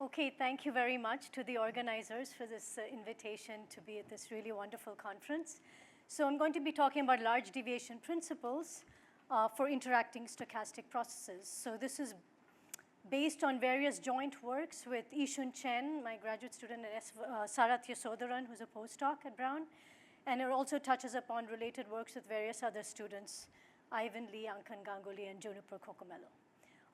Okay, thank you very much to the organizers for this invitation to be at this really wonderful conference. So I'm going to be talking about large deviation principles for interacting stochastic processes. So this is based on various joint works with Yishun Chen, my graduate student, and Sarath Yasodaran, who's a postdoc at Brown. And it also touches upon related works with various other students, Ivan Lee, Ankan Ganguly, and Juniper Cocomello.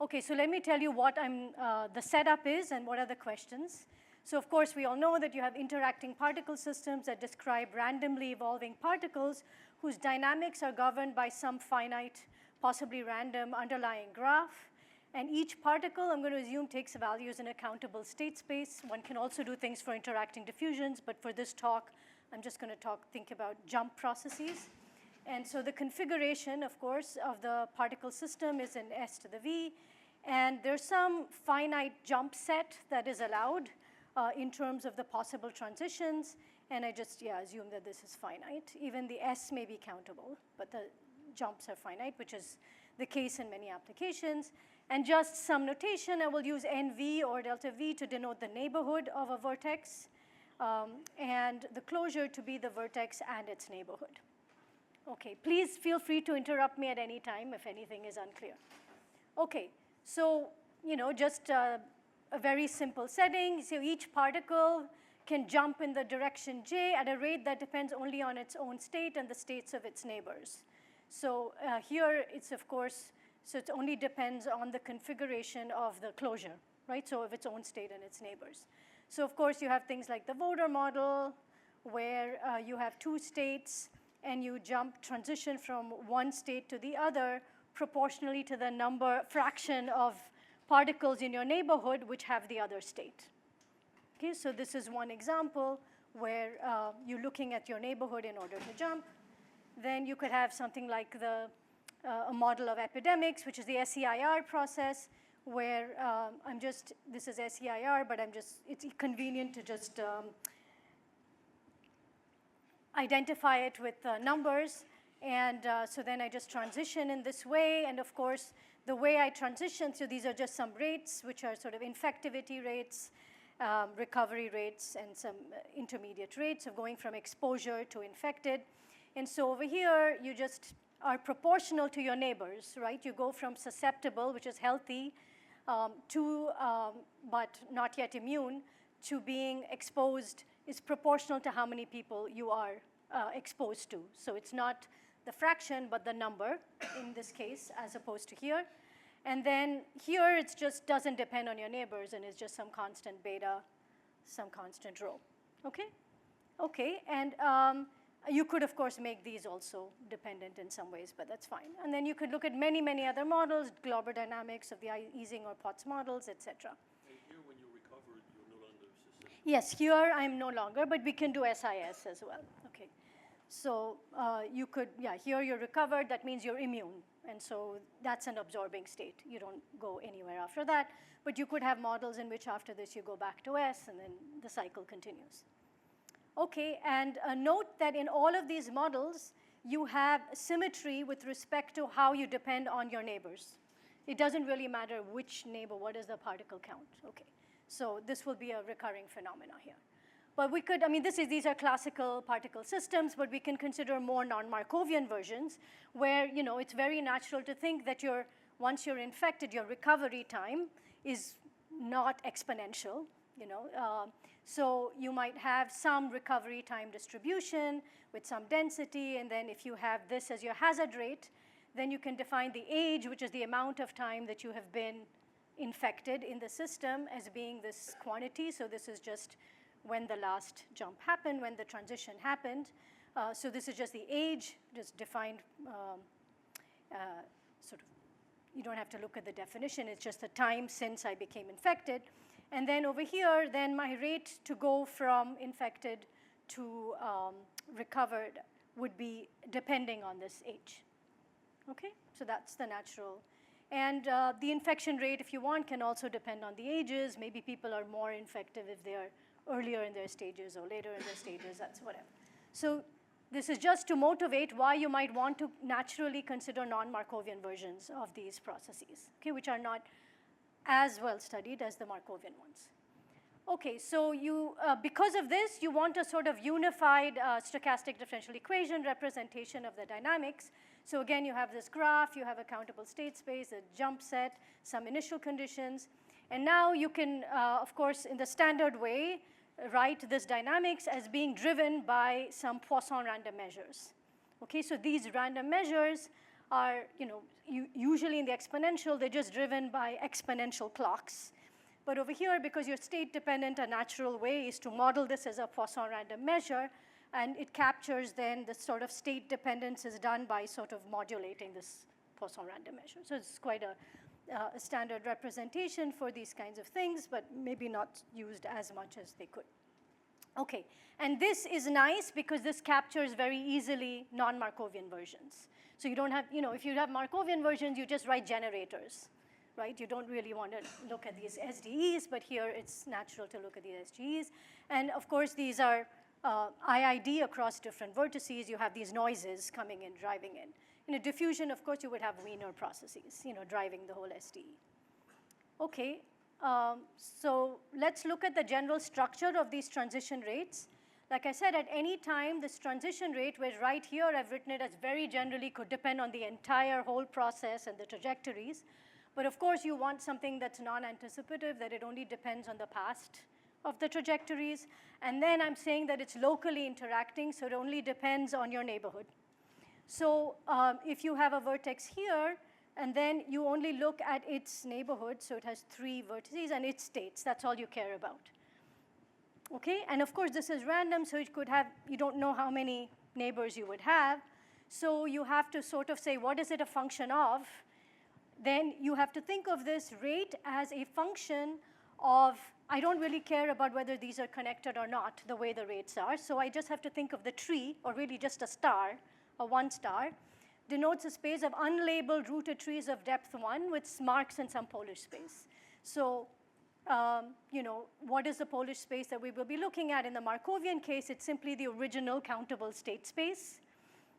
Okay, so let me tell you what the setup is and what are the questions. So of course, we all know that you have interacting particle systems that describe randomly evolving particles whose dynamics are governed by some finite, possibly random underlying graph. And each particle, I'm going to assume, takes values in a countable state space. One can also do things for interacting diffusions, but for this talk, I'm just going to think about jump processes. And so the configuration, of course, of the particle system is in S to the V. And there's some finite jump set that is allowed in terms of the possible transitions. And I just assume that this is finite. Even the S may be countable, but the jumps are finite, which is the case in many applications. And just some notation, I will use NV or delta V to denote the neighborhood of a vertex, and the closure to be the vertex and its neighborhood. Okay, please feel free to interrupt me at any time if anything is unclear. Okay, so just a very simple setting. So each particle can jump in the direction j at a rate that depends only on its own state and the states of its neighbors. So here it's, of course, so it only depends on the configuration of the closure, right? So of its own state and its neighbors. So of course, you have things like the voter model, where you have two states, and you transition from one state to the other proportionally to the fraction of particles in your neighborhood which have the other state. Okay, so this is one example where you're looking at your neighborhood in order to jump. Then you could have something like a model of epidemics, which is the SEIR process, where this is SEIR, but it's convenient to just identify it with numbers. And so then I just transition in this way. And of course, the way I transition, so these are just some rates, which are sort of infectivity rates, recovery rates, and some intermediate rates of going from exposure to infected. And so over here, you just are proportional to your neighbors, right? You go from susceptible, which is healthy, to, but not yet immune, to being exposed is proportional to how many people you are exposed to. So it's not the fraction, but the number in this case, as opposed to here. And then here, it just doesn't depend on your neighbors, and it's just some constant beta, some constant rho. Okay? Okay, and you could, of course, make these also dependent in some ways, but that's fine. And then you could look at many, many other models, global dynamics of the Ising or Potts models, et cetera. And here, when you recover, you're no longer susceptible. Yes, here I'm no longer, but we can do SIS as well. Okay. So you could, here you're recovered. That means you're immune. And so that's an absorbing state. You don't go anywhere after that. But you could have models in which after this you go back to S, and then the cycle continues. Okay, and note that in all of these models, you have symmetry with respect to how you depend on your neighbors. It doesn't really matter which neighbor, what is the particle count. Okay, so this will be a recurring phenomena here. But we could, these are classical particle systems, but we can consider more non-Markovian versions where, it's very natural to think that once you're infected, your recovery time is not exponential, So you might have some recovery time distribution with some density, and then if you have this as your hazard rate, then you can define the age, which is the amount of time that you have been infected in the system, as being this quantity. So this is just when the last jump happened, when the transition happened. So this is just the age, just defined you don't have to look at the definition. It's just the time since I became infected. And then over here, then my rate to go from infected to recovered would be depending on this age. Okay, so that's the natural. And the infection rate, if you want, can also depend on the ages. Maybe people are more infective if they are earlier in their stages or later in their stages, that's whatever. So this is just to motivate why you might want to naturally consider non-Markovian versions of these processes, okay, which are not as well studied as the Markovian ones. Okay, so you, because of this, you want a sort of unified stochastic differential equation representation of the dynamics. So again, you have this graph, you have a countable state space, a jump set, some initial conditions, and now you can, of course, in the standard way, write this dynamics as being driven by some Poisson random measures. Okay, so these random measures are, usually in the exponential, they're just driven by exponential clocks. But over here, because you're state dependent, a natural way is to model this as a Poisson random measure, and it captures then the sort of state dependence is done by sort of modulating this Poisson random measure. So it's quite a standard representation for these kinds of things, but maybe not used as much as they could. Okay, and this is nice because this captures very easily non-Markovian versions. So you don't have, if you have Markovian versions, you just write generators, right? You don't really want to look at these SDEs, but here it's natural to look at the SGEs. And of course, these are IID across different vertices. You have these noises coming in, driving in. In a diffusion, of course, you would have Wiener processes, driving the whole SDE. Okay, so let's look at the general structure of these transition rates. Like I said, at any time, this transition rate, where right here I've written it as very generally could depend on the entire whole process and the trajectories. But of course, you want something that's non-anticipative, that it only depends on the past of the trajectories. And then I'm saying that it's locally interacting, so it only depends on your neighborhood. So if you have a vertex here, and then you only look at its neighborhood, so it has 3 vertices and its states, that's all you care about. Okay, and of course this is random, so it could have, you don't know how many neighbors you would have. So you have to sort of say, what is it a function of? Then you have to think of this rate as a function of, I don't really care about whether these are connected or not, the way the rates are. So I just have to think of the tree, or really just a star, or one star, denotes a space of unlabeled rooted trees of depth 1 with marks in some Polish space. So, what is the Polish space that we will be looking at? In the Markovian case, it's simply the original countable state space,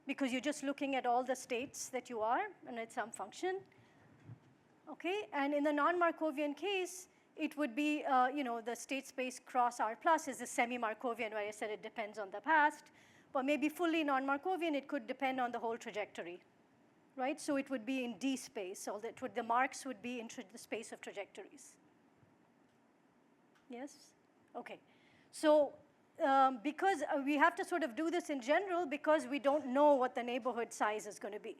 because you're just looking at all the states that you are, and it's some function. Okay, and in the non-Markovian case, it would be, the state space cross R plus is the semi-Markovian, where I said it depends on the past. But maybe fully non-Markovian, it could depend on the whole trajectory, right? So it would be in D space, so that the marks would be in the space of trajectories. Yes? Okay. So because we have to sort of do this in general, because we don't know what the neighborhood size is going to be,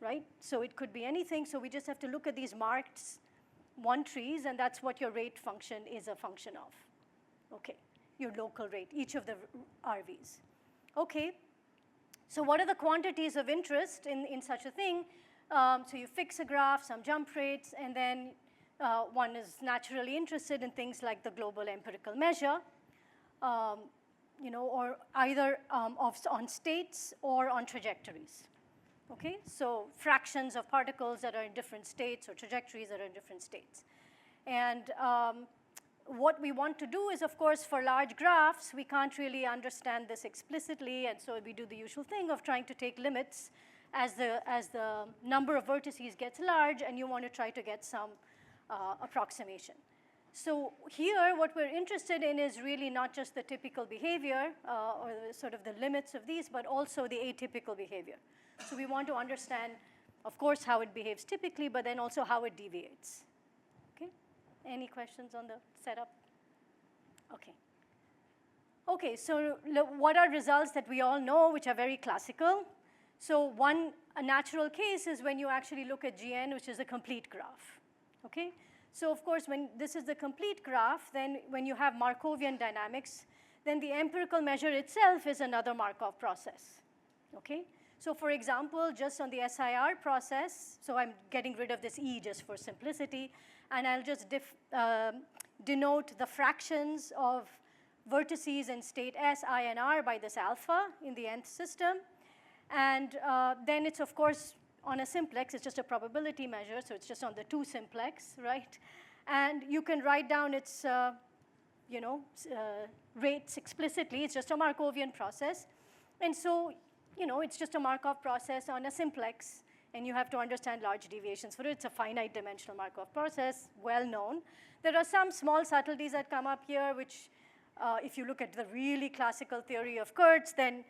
right? So it could be anything, so we just have to look at these marked 1 trees, and that's what your rate function is a function of. Okay, your local rate, each of the RVs. Okay, so what are the quantities of interest in such a thing? So you fix a graph, some jump rates, and then one is naturally interested in things like the global empirical measure, or either on states or on trajectories. Okay, so fractions of particles that are in different states or trajectories that are in different states. And what we want to do is, of course, for large graphs, we can't really understand this explicitly, and so we do the usual thing of trying to take limits as the number of vertices gets large, and you want to try to get some approximation. So here, what we're interested in is really not just the typical behavior or sort of the limits of these, but also the atypical behavior. So we want to understand, of course, how it behaves typically, but then also how it deviates. Okay? Any questions on the setup? Okay. Okay, so what are results that we all know, which are very classical? So a natural case is when you actually look at GN, which is a complete graph. Okay? So of course, when this is the complete graph, then when you have Markovian dynamics, then the empirical measure itself is another Markov process. Okay? So for example, just on the SIR process, so I'm getting rid of this E just for simplicity, and I'll just denote the fractions of vertices in state S, I, and R by this alpha in the nth system. And then it's, of course, on a simplex, it's just a probability measure, so it's just on the 2 simplex, right? And you can write down its rates explicitly. It's just a Markovian process. And so, it's just a Markov process on a simplex and you have to understand large deviations for it. It's a finite dimensional Markov process, well known. There are some small subtleties that come up here, which if you look at the really classical theory of Kurtz, then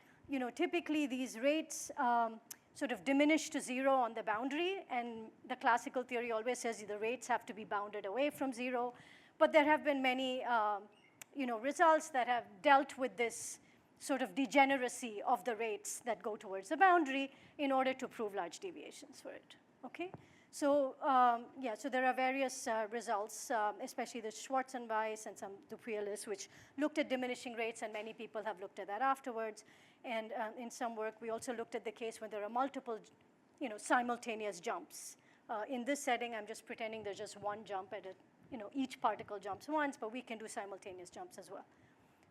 typically these rates sort of diminish to 0 on the boundary, and the classical theory always says the rates have to be bounded away from 0. But there have been many results that have dealt with this sort of degeneracy of the rates that go towards the boundary in order to prove large deviations for it, okay? So so there are various results, especially the Schwartz and Weiss and some Dupuy-Ellis, which looked at diminishing rates, and many people have looked at that afterwards. And in some work, we also looked at the case when there are multiple, simultaneous jumps. In this setting, I'm just pretending there's just one jump at it, each particle jumps once, but we can do simultaneous jumps as well.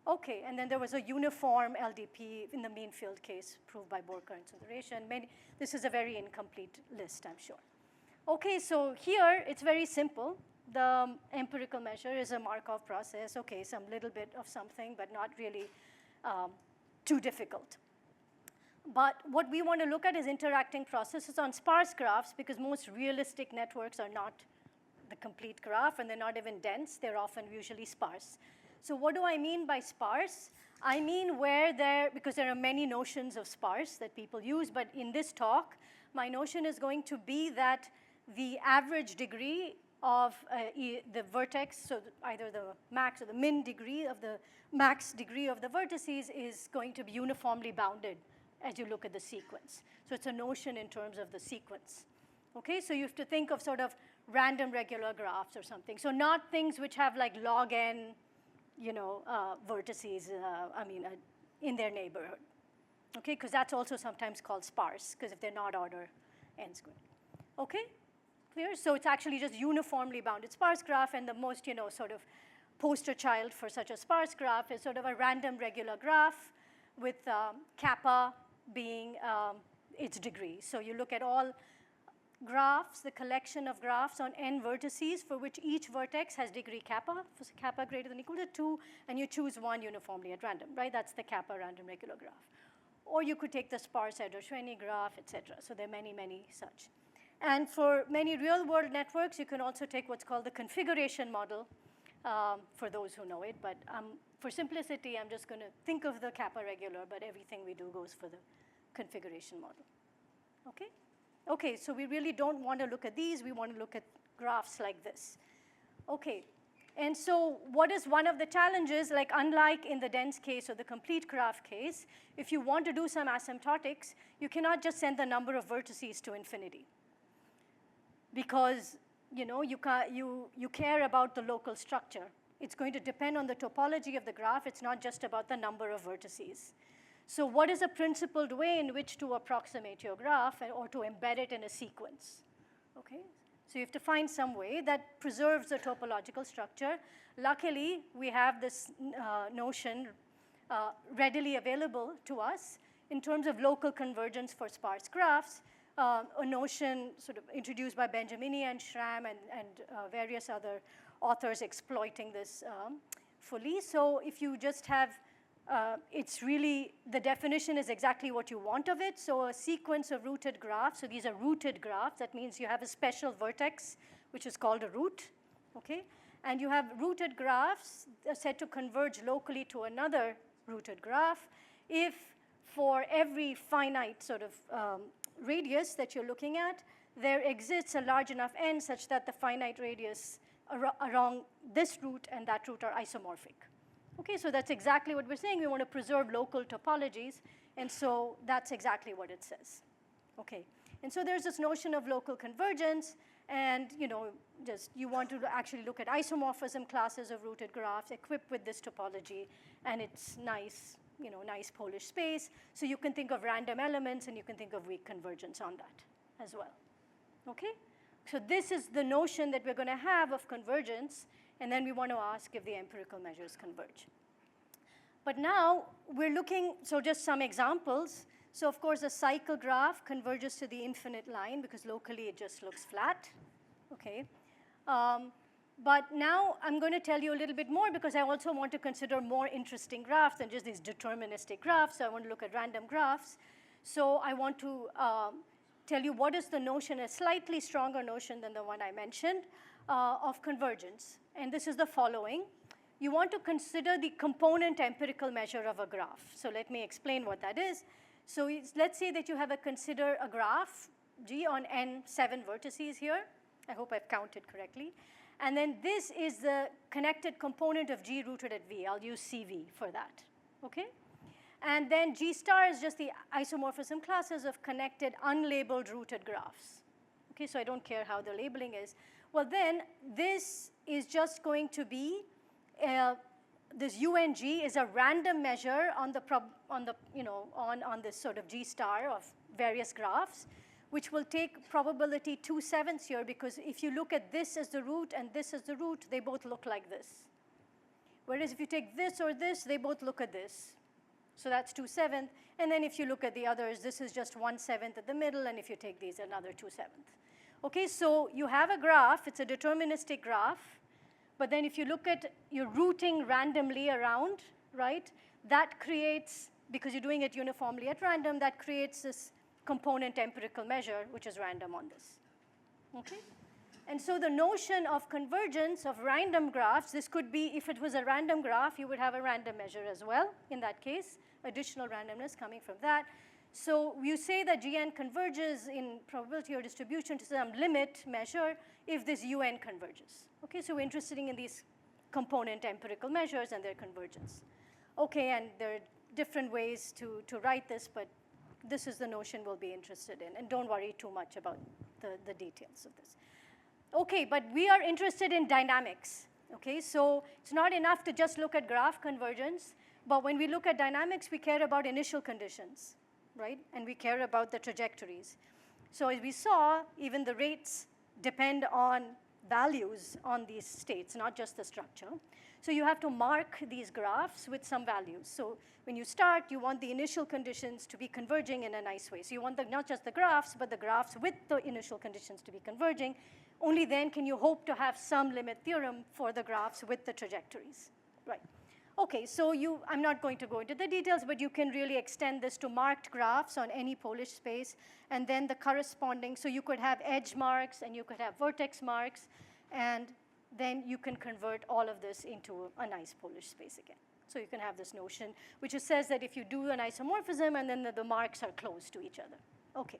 Okay, and then there was a uniform LDP in the mean field case proved by Bohr current consideration. This is a very incomplete list, I'm sure. Okay, so here it's very simple. The empirical measure is a Markov process. Okay, some little bit of something, but not really too difficult. But what we want to look at is interacting processes on sparse graphs, because most realistic networks are not the complete graph, and they're not even dense. They're often usually sparse. So what do I mean by sparse? I mean because there are many notions of sparse that people use, but in this talk, my notion is going to be that the average degree of the vertex, so either the max or the min degree of the max degree of the vertices is going to be uniformly bounded as you look at the sequence. So it's a notion in terms of the sequence. Okay, so you have to think of sort of random regular graphs or something. So not things which have like log n, vertices, in their neighborhood. Okay, because that's also sometimes called sparse, because if they're not order n squared. Okay, clear? So it's actually just uniformly bounded sparse graph, and the most, sort of poster child for such a sparse graph is sort of a random regular graph with kappa being its degree. So you look at all graphs, the collection of graphs on n vertices for which each vertex has degree kappa, for kappa greater than or equal to 2, and you choose one uniformly at random, right? That's the kappa random regular graph. Or you could take the sparse Eder-Schwenny graph, et cetera. So there are many, many such. And for many real-world networks, you can also take what's called the configuration model, for those who know it. But for simplicity, I'm just going to think of the kappa regular, but everything we do goes for the configuration model. Okay? Okay, so we really don't want to look at these. We want to look at graphs like this. Okay, and so what is one of the challenges? Like, unlike in the dense case or the complete graph case, if you want to do some asymptotics, you cannot just send the number of vertices to infinity, because you care about the local structure. It's going to depend on the topology of the graph. It's not just about the number of vertices. So what is a principled way in which to approximate your graph or to embed it in a sequence? Okay, so you have to find some way that preserves the topological structure. Luckily, we have this notion readily available to us in terms of local convergence for sparse graphs, a notion sort of introduced by Benjamini and Schramm and various other authors exploiting this fully. So if you just have it's really, the definition is exactly what you want of it. So a sequence of rooted graphs, so these are rooted graphs. That means you have a special vertex, which is called a root, okay? And you have rooted graphs said to converge locally to another rooted graph if for every finite sort of radius that you're looking at, there exists a large enough n such that the finite radius along this root and that root are isomorphic. Okay, so that's exactly what we're saying. We want to preserve local topologies, and so that's exactly what it says. Okay, and so there's this notion of local convergence, and just you want to actually look at isomorphism classes of rooted graphs equipped with this topology, and it's nice, nice Polish space. So you can think of random elements, and you can think of weak convergence on that as well. Okay, so this is the notion that we're going to have of convergence. And then we want to ask if the empirical measures converge. But now we're looking, so just some examples. So of course, a cycle graph converges to the infinite line because locally it just looks flat. Okay. But now I'm going to tell you a little bit more because I also want to consider more interesting graphs than just these deterministic graphs. So I want to look at random graphs. So I want to tell you what is the notion, a slightly stronger notion than the one I mentioned, of convergence. And this is the following. You want to consider the component empirical measure of a graph. So let me explain what that is. So let's say that you have consider a graph, G on n 7 vertices here. I hope I've counted correctly. And then this is the connected component of G rooted at V. I'll use CV for that, okay? And then G star is just the isomorphism classes of connected unlabeled rooted graphs. Okay, so I don't care how the labeling is. Well, then this is just going to be, this UNG is a random measure on this sort of G star of various graphs, which will take probability 2/7 here, because if you look at this as the root and this as the root, they both look like this. Whereas if you take this or this, they both look at this. So that's 2/7. And then if you look at the others, this is just 1/7 at the middle, and if you take these, another 2/7. Okay, so you have a graph. It's a deterministic graph. But then if you look at your routing randomly around, right, that creates, because you're doing it uniformly at random, that creates this component empirical measure, which is random on this. Okay? And so the notion of convergence of random graphs, this could be, if it was a random graph, you would have a random measure as well, in that case, additional randomness coming from that. So you say that Gn converges in probability or distribution to some limit measure if this Un converges. Okay, so we're interested in these component empirical measures and their convergence. Okay, and there are different ways to write this, but this is the notion we'll be interested in. And don't worry too much about the details of this. Okay, but we are interested in dynamics. Okay, so it's not enough to just look at graph convergence, but when we look at dynamics, we care about initial conditions, right? And we care about the trajectories. So as we saw, even the rates depend on values on these states, not just the structure. So you have to mark these graphs with some values. So when you start, you want the initial conditions to be converging in a nice way. So you want not just the graphs, but the graphs with the initial conditions to be converging. Only then can you hope to have some limit theorem for the graphs with the trajectories, right? Okay, so I'm not going to go into the details, but you can really extend this to marked graphs on any Polish space, and then the corresponding, so you could have edge marks, and you could have vertex marks, and then you can convert all of this into a nice Polish space again. So you can have this notion, which says that if you do an isomorphism, and then the marks are close to each other. Okay.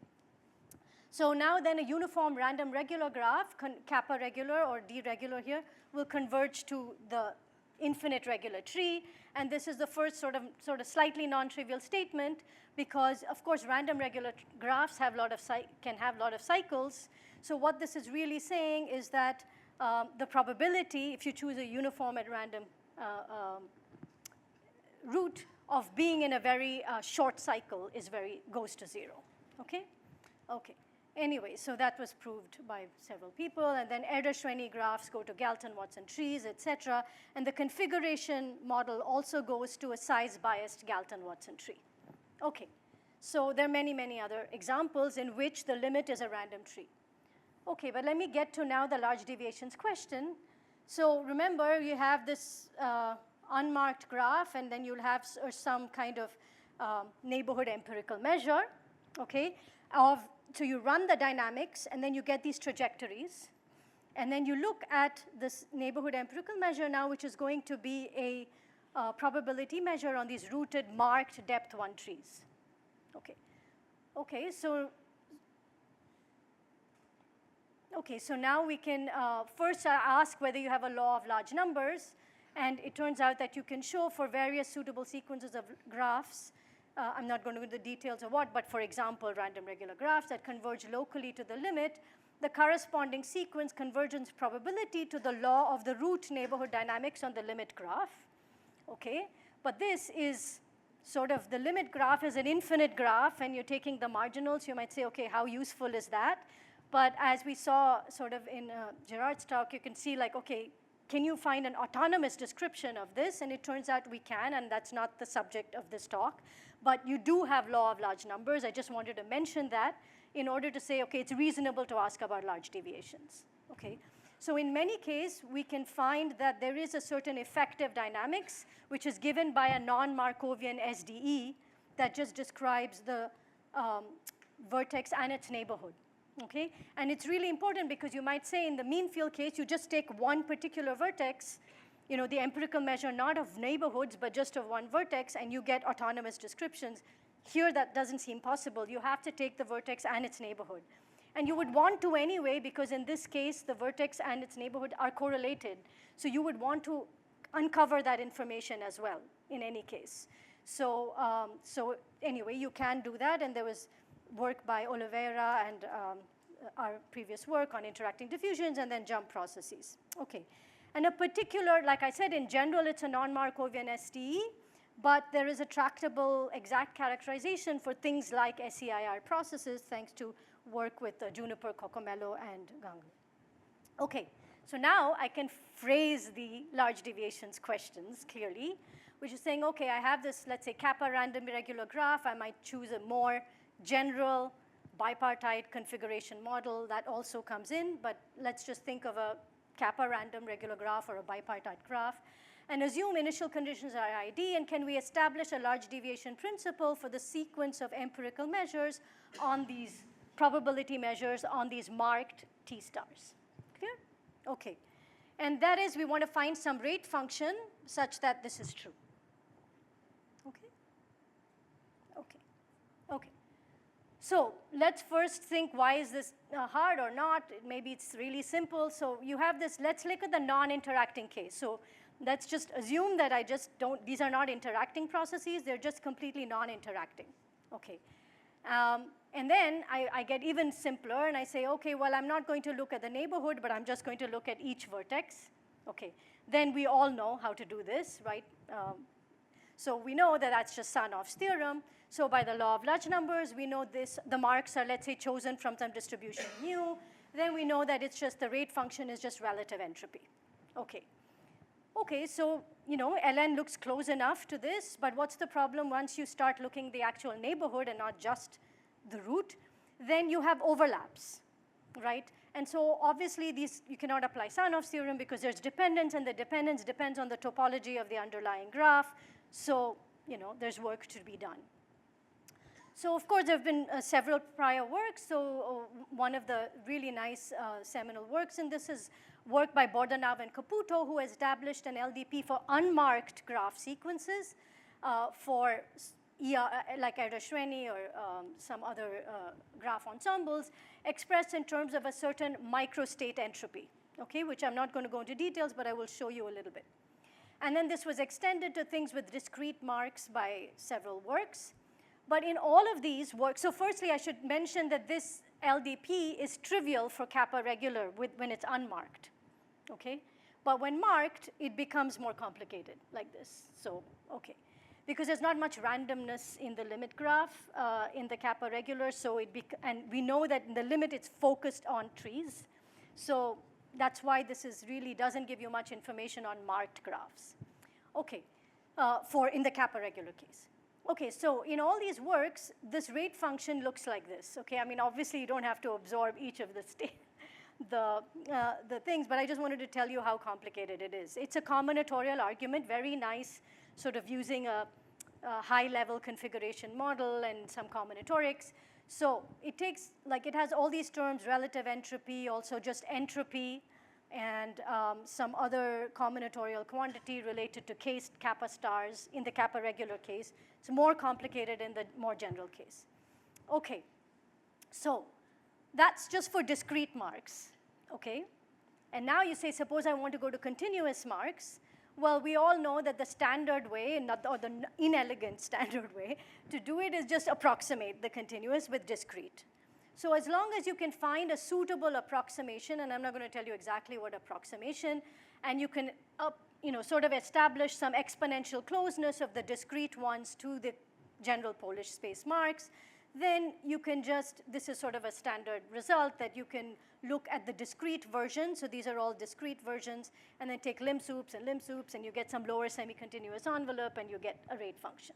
So now then a uniform random regular graph, kappa regular or D regular here, will converge to the infinite regular tree. And this is the first sort of slightly non-trivial statement, because of course random regular graphs can have a lot of cycles. So what this is really saying is that the probability, if you choose a uniform at random root, of being in a very short cycle goes to 0. Okay? Okay. Anyway, so that was proved by several people, and then Erdős-Renyi graphs go to Galton-Watson trees, etc. And the configuration model also goes to a size-biased Galton-Watson tree. Okay, so there are many, many other examples in which the limit is a random tree. Okay, but let me get to now the large deviations question. So remember, you have this unmarked graph, and then you'll have some kind of neighborhood empirical measure, okay, so you run the dynamics, and then you get these trajectories. And then you look at this neighborhood empirical measure now, which is going to be a probability measure on these rooted marked depth 1 trees. Okay. Okay, so now we can first ask whether you have a law of large numbers. And it turns out that you can show for various suitable sequences of graphs, I'm not going to go into the details of what, but for example, random regular graphs that converge locally to the limit, the corresponding sequence convergence probability to the law of the root neighborhood dynamics on the limit graph. Okay, but this is sort of, the limit graph is an infinite graph, and you're taking the marginals. You might say, okay, how useful is that? But as we saw sort of in Gerard's talk, you can see like, okay, can you find an autonomous description of this? And it turns out we can, and that's not the subject of this talk. But you do have law of large numbers. I just wanted to mention that in order to say, okay, it's reasonable to ask about large deviations. Okay, so in many cases, we can find that there is a certain effective dynamics, which is given by a non-Markovian SDE that just describes vertex and its neighborhood. Okay? And it's really important because you might say in the mean field case, you just take one particular vertex, the empirical measure not of neighborhoods, but just of one vertex, and you get autonomous descriptions. Here, that doesn't seem possible. You have to take the vertex and its neighborhood. And you would want to anyway, because in this case, the vertex and its neighborhood are correlated. So you would want to uncover that information as well, in any case. So anyway, you can do that, and there was work by Oliveira and our previous work on interacting diffusions and then jump processes. Okay. And a particular, like I said, in general, it's a non-Markovian STE, but there is a tractable exact characterization for things like SEIR processes, thanks to work with Juniper, Cocomello, and Gangu. Okay, so now I can phrase the large deviations questions clearly, which is saying, okay, I have this, let's say, kappa random irregular graph. I might choose a more general bipartite configuration model that also comes in, but let's just think of a kappa random regular graph or a bipartite graph, and assume initial conditions are ID, and can we establish a large deviation principle for the sequence of empirical measures on these probability measures on these marked T stars. Clear? Okay. And that is, we want to find some rate function such that this is true. Okay? Okay. Okay. So let's first think, why is this hard or not? Maybe it's really simple. So you have this, let's look at the non-interacting case. So let's just assume that I just don't, these are not interacting processes, they're just completely non-interacting. Okay. And then I get even simpler, and I say, okay, well, I'm not going to look at the neighborhood, but I'm just going to look at each vertex. Okay. Then we all know how to do this, right? So we know that that's just Sarnoff's theorem. So by the law of large numbers, we know this, the marks are, let's say, chosen from some distribution mu. Then we know that it's just the rate function is just relative entropy. Okay. Okay, so, ln looks close enough to this, but what's the problem once you start looking the actual neighborhood and not just the root? Then you have overlaps, right? And so obviously these, you cannot apply Sarnoff's theorem because there's dependence, and the dependence depends on the topology of the underlying graph. So, there's work to be done. So of course, there have been several prior works. So one of the really nice seminal works in this is work by Bordanov and Caputo, who established an LDP for unmarked graph sequences for like Erdős-Renyi or some other graph ensembles, expressed in terms of a certain microstate entropy, okay, which I'm not going to go into details, but I will show you a little bit. And then this was extended to things with discrete marks by several works. But in all of these works, so firstly, I should mention that this LDP is trivial for kappa regular when it's unmarked, okay? But when marked, it becomes more complicated, like this. So, okay. Because there's not much randomness in the limit graph in the kappa regular, so and we know that in the limit it's focused on trees. So that's why this really doesn't give you much information on marked graphs. Okay, in the kappa regular case. Okay, so in all these works, this rate function looks like this. Okay, I mean, obviously you don't have to absorb each of the things, but I just wanted to tell you how complicated it is. It's a combinatorial argument, very nice, sort of using a high-level configuration model and some combinatorics. So it takes, it has all these terms, relative entropy, also just entropy, and some other combinatorial quantity related to cased kappa stars in the kappa regular case. It's more complicated in the more general case. Okay, so that's just for discrete marks, okay? And now you say, suppose I want to go to continuous marks. Well, we all know that the standard way, or the inelegant standard way, to do it is just approximate the continuous with discrete. So as long as you can find a suitable approximation, and I'm not going to tell you exactly what approximation, and you can sort of establish some exponential closeness of the discrete ones to the general Polish space marks, then you can this is sort of a standard result that you can look at the discrete version. So these are all discrete versions, and then take lim sups, and you get some lower semi-continuous envelope, and you get a rate function.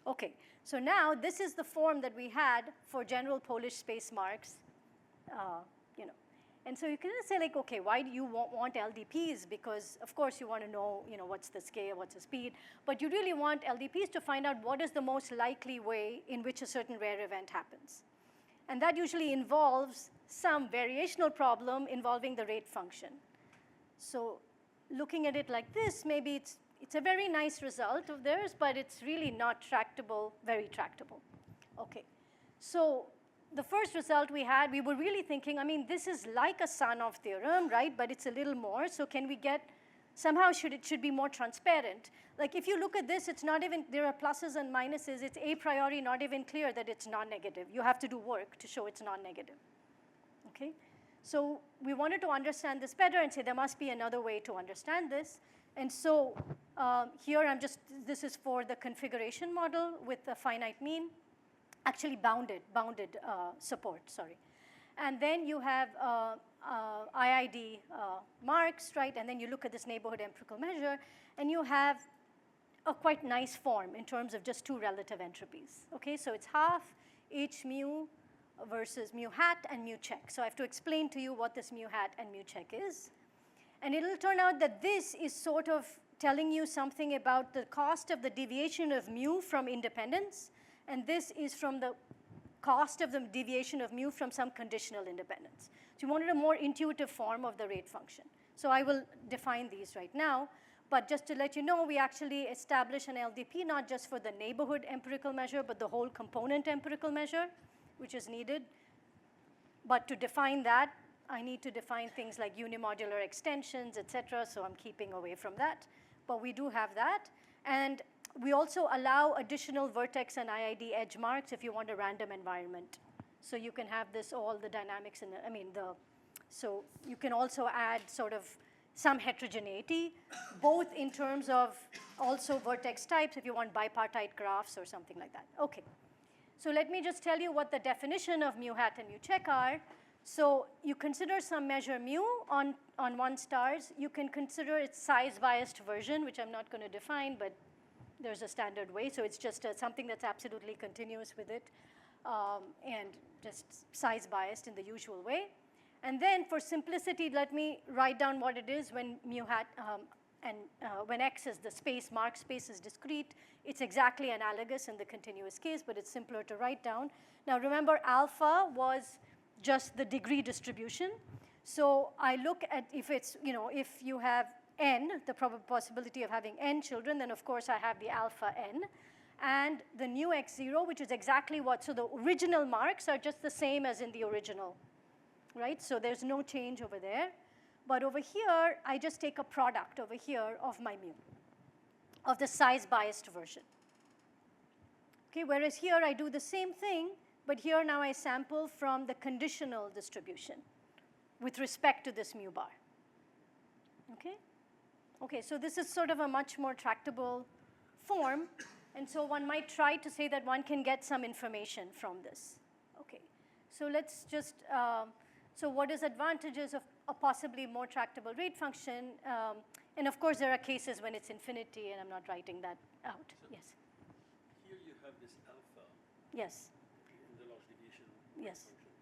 Okay, so now this is the form that we had for general Polish space marks, And so you can say, okay, why do you want LDPs? Because of course you want to know, what's the scale, what's the speed, but you really want LDPs to find out what is the most likely way in which a certain rare event happens. And that usually involves some variational problem involving the rate function. So looking at it like this, maybe it's a very nice result of theirs, but it's really not tractable, very tractable. Okay, so the first result we had, we were really thinking, I mean, this is like a Sanov theorem, right? But it's a little more. So can we get, somehow it should be more transparent. Like if you look at this, it's not even, there are pluses and minuses. It's a priori not even clear that it's non-negative. You have to do work to show it's non-negative. Okay? So we wanted to understand this better and say there must be another way to understand this. And so here this is for the configuration model with a finite mean. Actually bounded support, sorry. And then you have IID marks, right? And then you look at this neighborhood empirical measure, and you have a quite nice form in terms of just two relative entropies. Okay, so it's half H mu versus mu hat and mu check. So I have to explain to you what this mu hat and mu check is. And it'll turn out that this is sort of telling you something about the cost of the deviation of mu from independence. And this is from the cost of the deviation of mu from some conditional independence. So you wanted a more intuitive form of the rate function. So I will define these right now. But just to let you know, we actually establish an LDP not just for the neighborhood empirical measure, but the whole component empirical measure, which is needed. But to define that, I need to define things like unimodular extensions, et cetera. So I'm keeping away from that. But we do have that. And we also allow additional vertex and IID edge marks if you want a random environment. So you can have this, all the dynamics in so you can also add sort of some heterogeneity, both in terms of also vertex types if you want bipartite graphs or something like that. Okay, so let me just tell you what the definition of mu hat and mu check are. So you consider some measure mu on 1 stars. You can consider its size biased version, which I'm not going to define, but there's a standard way. So it's just something that's absolutely continuous with it and just size biased in the usual way. And then for simplicity, let me write down what it is when mu hat when x is the space, mark space is discrete. It's exactly analogous in the continuous case, but it's simpler to write down. Now remember, alpha was just the degree distribution. So I look at if it's, if you have n, the possibility of having n children, then of course I have the alpha n. And the nu x0, which is exactly what, so the original marks are just the same as in the original, right? So there's no change over there. But over here, I just take a product over here of my mu, of the size biased version. Okay, whereas here I do the same thing, but here now I sample from the conditional distribution with respect to this mu bar. Okay? Okay, so this is sort of a much more tractable form, and so one might try to say that one can get some information from this. Okay, so let's just, so what is advantages of a possibly more tractable rate function? And of course, there are cases when it's infinity, and I'm not writing that out. So yes. Here you have this alpha Yes. in the large deviation rate Yes. function.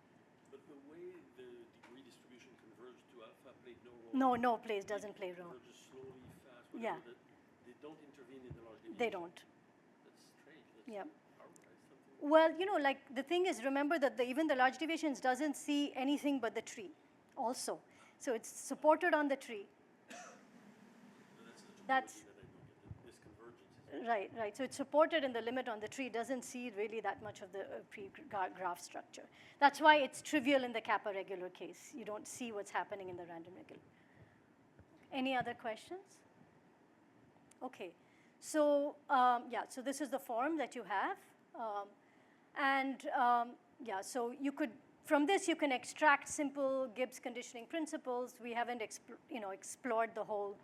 But the way the degree distribution converges to alpha played no role. No, doesn't play a role. Converges slowly, fast, Yeah. whatever. They don't intervene in the large deviation. They don't. That's strange. That's Yeah. something. Well, like the thing is, remember that even the large deviations doesn't see anything but the tree also. So it's supported on the tree. That's This convergence. right. So it's supported in the limit on the tree, doesn't see really that much of the pre-graph structure. That's why it's trivial in the kappa regular case. You don't see what's happening in the random regular. Any other questions? Okay. So so this is the form that you have. So you could, from this you can extract simple Gibbs conditioning principles. We haven't explored the whole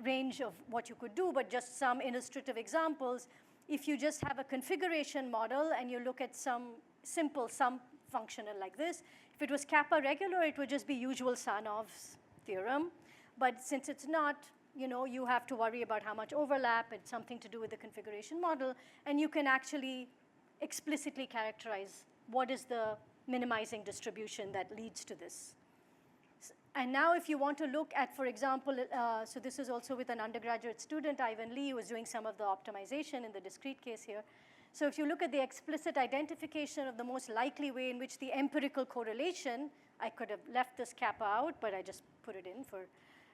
range of what you could do, but just some illustrative examples. If you just have a configuration model and you look at some simple sum functional like this, if it was kappa regular, it would just be usual Sanov's theorem. But since it's not, you have to worry about how much overlap. It's something to do with the configuration model, and you can actually explicitly characterize what is the minimizing distribution that leads to this. And now if you want to look at, for example, so this is also with an undergraduate student, Ivan Lee, who was doing some of the optimization in the discrete case here. So if you look at the explicit identification of the most likely way in which the empirical correlation, I could have left this kappa out, but I just put it in for,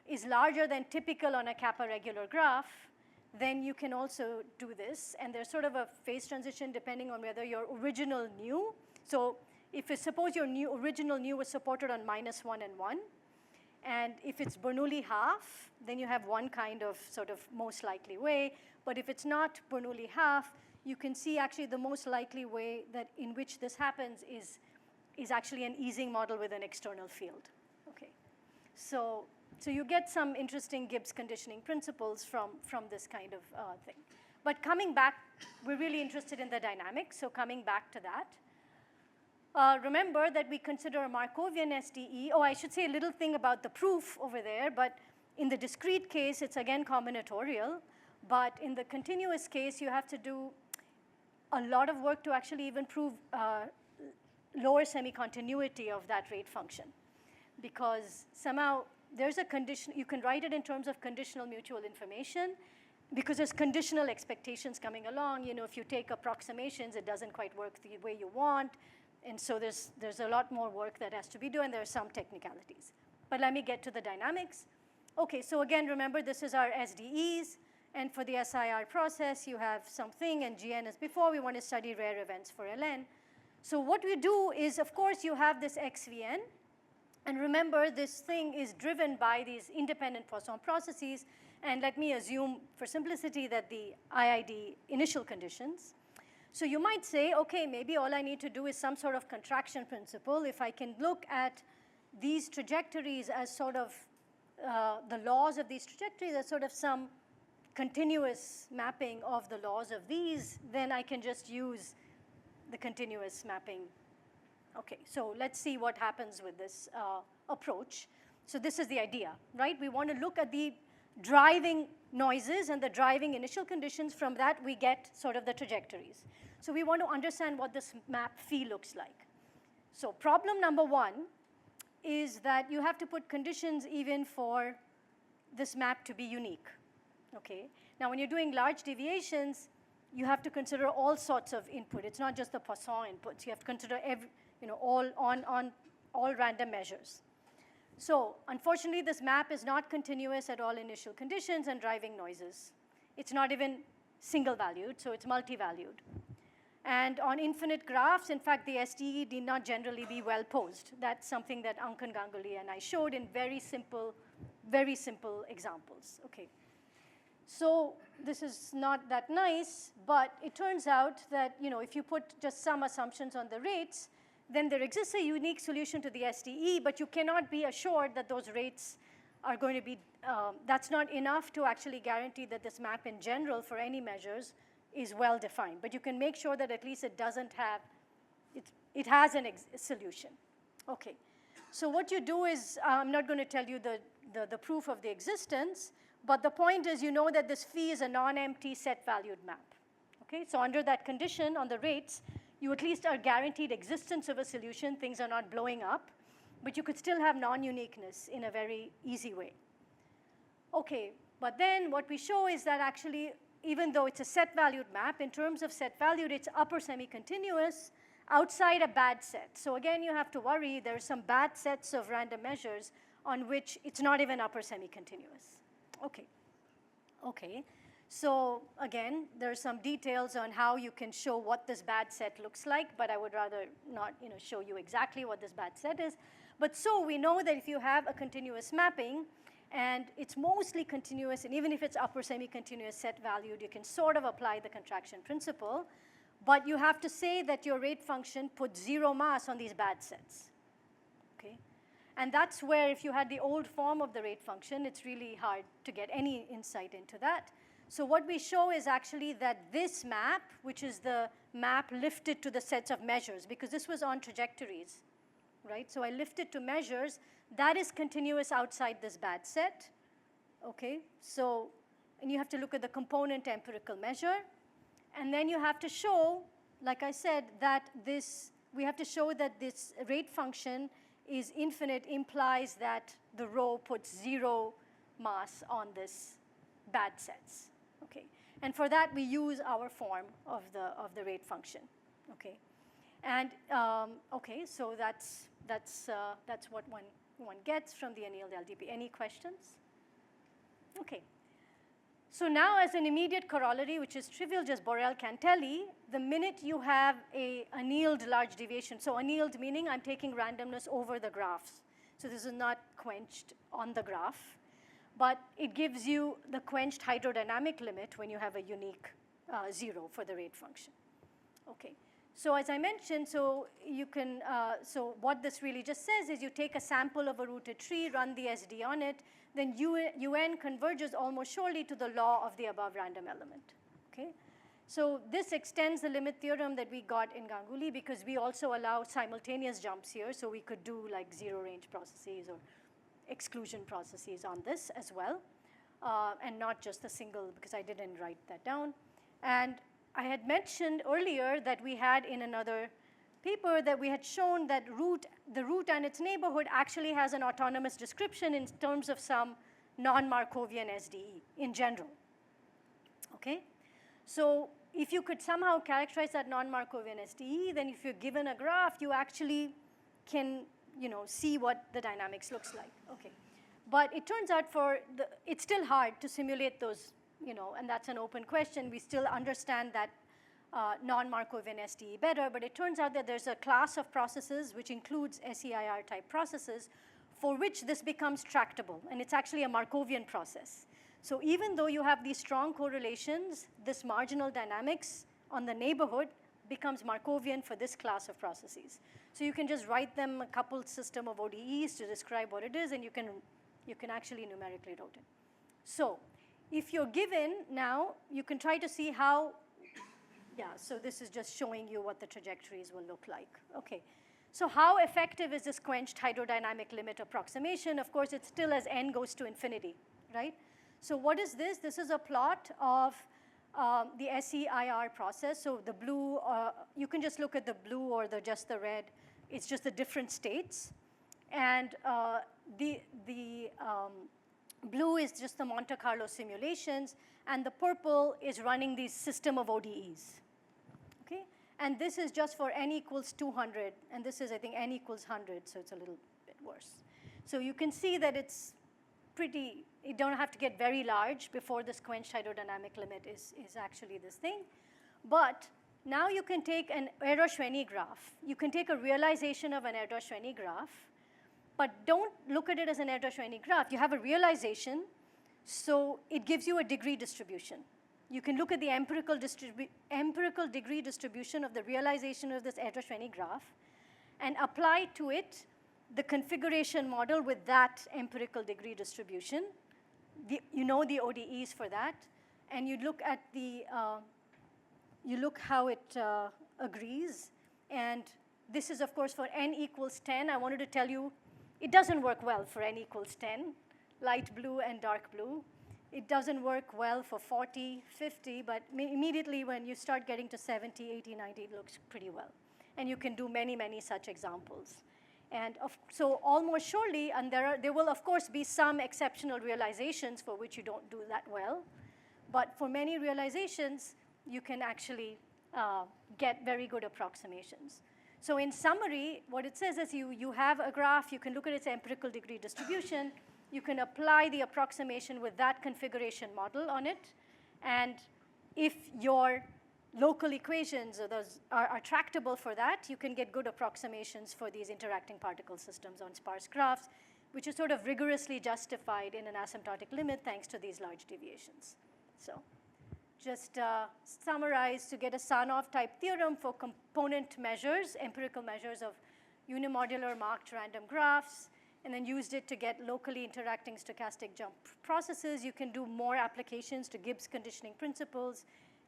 is larger than typical on a kappa regular graph, then you can also do this. And there's sort of a phase transition depending on whether your original nu. So if suppose your original nu was supported on -1 and 1, and if it's Bernoulli half, then you have one kind of sort of most likely way. But if it's not Bernoulli half, you can see actually the most likely way that in which this happens is actually an easing model with an external field. Okay, so you get some interesting Gibbs conditioning principles from this kind of thing. But coming back, we're really interested in the dynamics, so coming back to that. Remember that we consider a Markovian SDE. Oh, I should say a little thing about the proof over there, but in the discrete case, it's again combinatorial. But in the continuous case, you have to do a lot of work to actually even prove lower semi-continuity of that rate function. Because somehow there's a condition, you can write it in terms of conditional mutual information, because there's conditional expectations coming along. You know, if you take approximations, it doesn't quite work the way you want. And so there's a lot more work that has to be done, and there are some technicalities. But let me get to the dynamics. Okay, so again, remember this is our SDEs. And for the SIR process, you have something, and GN as before. We want to study rare events for LN. So what we do is, of course, you have this XVN. And remember, this thing is driven by these independent Poisson processes. And let me assume, for simplicity, that the IID initial conditions. So you might say, OK, maybe all I need to do is some sort of contraction principle. If I can look at these trajectories as sort of the laws of these trajectories as sort of some continuous mapping of the laws of these, then I can just use the continuous mapping. Okay, so let's see what happens with this approach. So this is the idea, right? We want to look at the driving noises and the driving initial conditions. From that, we get sort of the trajectories. So we want to understand what this map phi looks like. So problem number one is that you have to put conditions even for this map to be unique. Okay. Now, when you're doing large deviations, you have to consider all sorts of input. It's not just the Poisson inputs. You have to consider all random measures. So unfortunately, this map is not continuous at all initial conditions and driving noises. It's not even single-valued, so it's multi-valued. And on infinite graphs, in fact, the SDE need not generally be well posed. That's something that Ankan Ganguly and I showed in very simple examples. Okay. So this is not that nice, but it turns out that if you put just some assumptions on the rates, then there exists a unique solution to the SDE, but you cannot be assured that those rates are going to be, that's not enough to actually guarantee that this map in general for any measures is well defined. But you can make sure that at least it doesn't have, it has a solution. Okay, so what you do is, I'm not going to tell you the proof of the existence, but the point is you know that this phi is a non-empty set-valued map. Okay, so under that condition on the rates, you at least are guaranteed existence of a solution. Things are not blowing up, but you could still have non-uniqueness in a very easy way. Okay, but then what we show is that actually, even though it's a set-valued map, in terms of set-valued, it's upper semi-continuous outside a bad set. So again, you have to worry. There are some bad sets of random measures on which it's not even upper semi-continuous. Okay. Okay. So again, there are some details on how you can show what this bad set looks like, but I would rather not show you exactly what this bad set is. But so we know that if you have a continuous mapping, and it's mostly continuous, and even if it's upper semi-continuous set valued, you can sort of apply the contraction principle, but you have to say that your rate function puts 0 mass on these bad sets. Okay? And that's where, if you had the old form of the rate function, it's really hard to get any insight into that. So what we show is actually that this map, which is the map lifted to the sets of measures, because this was on trajectories, right? So I lifted to measures. That is continuous outside this bad set. Okay? So, and you have to look at the component empirical measure. And then you have to show, like I said, that we have to show that this rate function is infinite, implies that the rho puts 0 mass on this bad sets. Okay. And for that, we use our form of the rate function, okay? And, okay, so that's what one gets from the annealed LDP. Any questions? Okay. So now as an immediate corollary, which is trivial, just Borel-Cantelli, the minute you have a annealed large deviation, so annealed meaning I'm taking randomness over the graphs. So this is not quenched on the graph, but it gives you the quenched hydrodynamic limit when you have a unique 0 for the rate function. Okay. So as I mentioned, so you can, so what this really just says is you take a sample of a rooted tree, run the SD on it, then UN converges almost surely to the law of the above random element, okay? So this extends the limit theorem that we got in Ganguly because we also allow simultaneous jumps here, so we could do like zero range processes or exclusion processes on this as well, and not just the single because I didn't write that down. And I had mentioned earlier that we had in another paper that we had shown that the root and its neighborhood actually has an autonomous description in terms of some non-Markovian SDE in general, okay? So if you could somehow characterize that non-Markovian SDE, then if you're given a graph, you actually can, see what the dynamics looks like, okay? But it turns out it's still hard to simulate those, and that's an open question. We still understand that non-Markovian SDE better, but it turns out that there's a class of processes which includes SEIR type processes for which this becomes tractable, and it's actually a Markovian process. So even though you have these strong correlations, this marginal dynamics on the neighborhood becomes Markovian for this class of processes. So you can just write them a coupled system of ODEs to describe what it is, and you can actually numerically note it. So if you're given now, you can try to see how, so this is just showing you what the trajectories will look like. Okay, so how effective is this quenched hydrodynamic limit approximation? Of course, it's still as n goes to infinity, right? So what is this? This is a plot of the SEIR process. So the blue, you can just look at the blue or just the red. It's just the different states. And the blue is just the Monte Carlo simulations, and the purple is running the system of ODEs, okay? And this is just for n equals 200, and this is, I think, n equals 100, so it's a little bit worse. So you can see that it's pretty, you don't have to get very large before this quenched hydrodynamic limit is actually this thing. But now you can take an Erdős-Renyi graph. You can take a realization of an Erdős-Renyi graph, but don't look at it as an Erdős-Renyi graph. You have a realization, so it gives you a degree distribution. You can look at the empirical degree distribution of the realization of this Erdős-Renyi graph and apply to it the configuration model with that empirical degree distribution. You know the ODEs for that, and you look at how it agrees. And this is, of course, for n equals 10. I wanted to tell you, it doesn't work well for n equals 10, light blue and dark blue. It doesn't work well for 40, 50, but immediately when you start getting to 70, 80, 90, it looks pretty well. And you can do many, many such examples. And so almost surely, and there will, of course, be some exceptional realizations for which you don't do that well. But for many realizations, you can actually get very good approximations. So in summary, what it says is you have a graph, you can look at its empirical degree distribution, you can apply the approximation with that configuration model on it, and if your local equations are tractable for that, you can get good approximations for these interacting particle systems on sparse graphs, which is sort of rigorously justified in an asymptotic limit thanks to these large deviations. So just summarize to get a Sarnoff type theorem for component measures, empirical measures of unimodular marked random graphs, and then used it to get locally interacting stochastic jump processes. You can do more applications to Gibbs conditioning principles,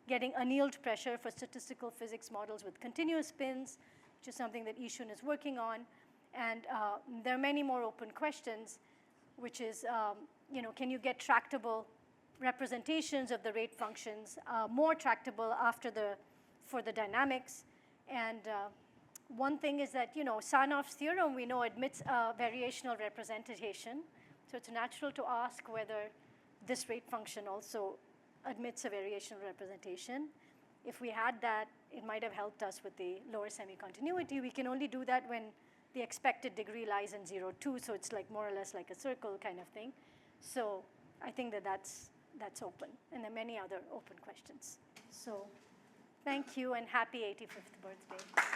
getting annealed pressure for statistical physics models with continuous spins, which is something that Ishun is working on. And there are many more open questions, which is, can you get tractable representations of the rate functions, more tractable for the dynamics. And one thing is that, Sarnoff's theorem, we know, admits a variational representation. So it's natural to ask whether this rate function also admits a variational representation. If we had that, it might have helped us with the lower semi-continuity. We can only do that when the expected degree lies in 0, 2, so it's like more or less like a circle kind of thing. So I think that that's open, and there are many other open questions. So thank you, and happy 85th birthday.